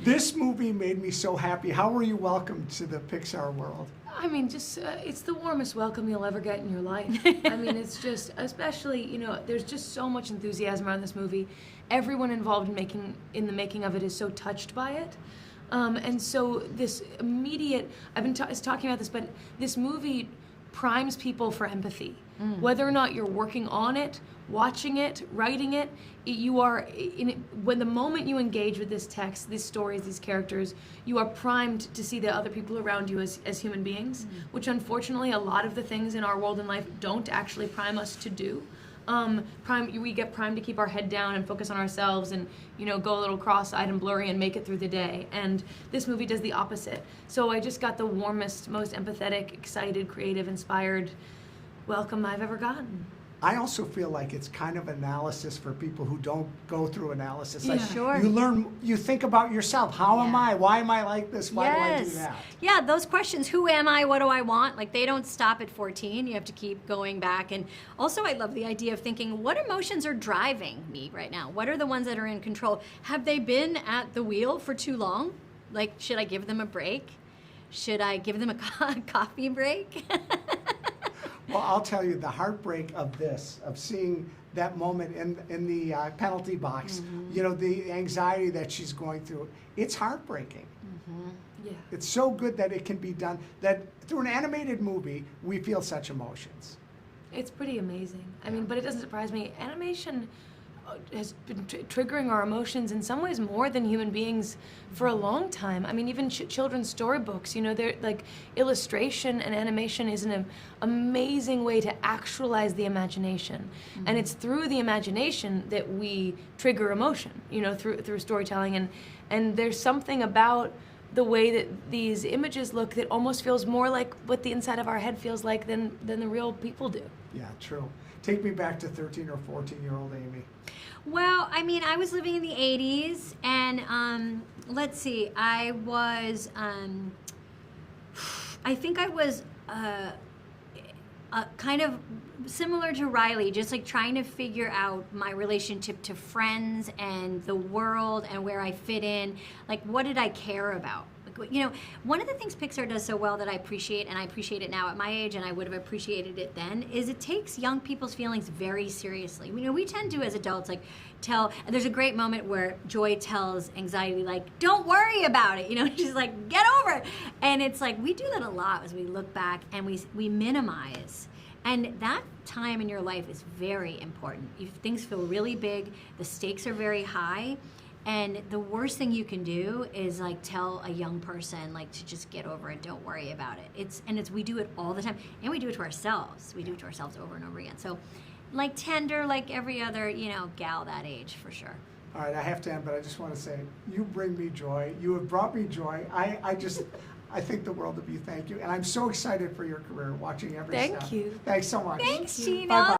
This movie made me so happy. How were you welcomed to the Pixar world? I mean, just it's the warmest welcome you'll ever get in your life. I mean, it's just, especially, you know, there's just so much enthusiasm around this movie. Everyone involved in the making of it is so touched by it. And so this immediate, I've been talking about this, but this movie primes people for empathy. Whether or not you're working on it, watching it, writing it, you are, when the moment you engage with this text, these stories, these characters, you are primed to see the other people around you as human beings, which unfortunately a lot of the things in our world and life don't actually prime us to do. We get primed to keep our head down and focus on ourselves and, you know, go a little cross-eyed and blurry and make it through the day. And this movie does the opposite. So I just got the warmest, most empathetic, excited, creative, inspired welcome I've ever gotten. I also feel like it's kind of analysis for people who don't go through analysis. Yeah. Like Sure. you learn, you think about yourself. How am I? Why am I like this? Why do I do that? Yeah, those questions, who am I, what do I want? Like, they don't stop at 14. You have to keep going back. And also, I love the idea of thinking, what emotions are driving me right now? What are the ones that are in control? Have they been at the wheel for too long? Like, should I give them a break? Should I give them a coffee break? Well, I'll tell you the heartbreak of this, of seeing that moment in the penalty box, you know, the anxiety that she's going through, it's heartbreaking. Yeah. It's so good that it can be done, that through an animated movie, we feel such emotions. It's pretty amazing. I mean, but it doesn't surprise me. Animation has been triggering our emotions in some ways more than human beings for a long time. I mean, even children's storybooks, you know, they're like, illustration and animation is an amazing way to actualize the imagination. And it's through the imagination that we trigger emotion, you know, through storytelling. And there's something about the way that these images look that almost feels more like what the inside of our head feels like than the real people do. Yeah, true. Take me back to 13 or 14-year-old Amy. Well, I mean, I was living in the 80s, and let's see, I was, I think I was kind of similar to Riley, just like trying to figure out my relationship to friends and the world and where I fit in. Like, what did I care about? Like, you know, one of the things Pixar does so well that I appreciate, and I appreciate it now at my age, and I would have appreciated it then, is it takes young people's feelings very seriously. You know, we tend to, as adults, like, and there's a great moment where Joy tells Anxiety, like, don't worry about it. You know, she's like, get over it. And it's like, we do that a lot as we look back and we minimize. And that time in your life is very important. If things feel really big, the stakes are very high, and the worst thing you can do is like tell a young person like to just get over it, don't worry about it. We do it all the time, and we do it to ourselves. We do it to ourselves over and over again. So, like tender, like every other, you know, gal that age, for sure. All right, I have to end, but I just want to say, you bring me joy. You have brought me joy. I think the world of you. Thank you. And I'm so excited for your career, watching every step. Thank you. Thanks so much. Thanks, Gina. Bye-bye.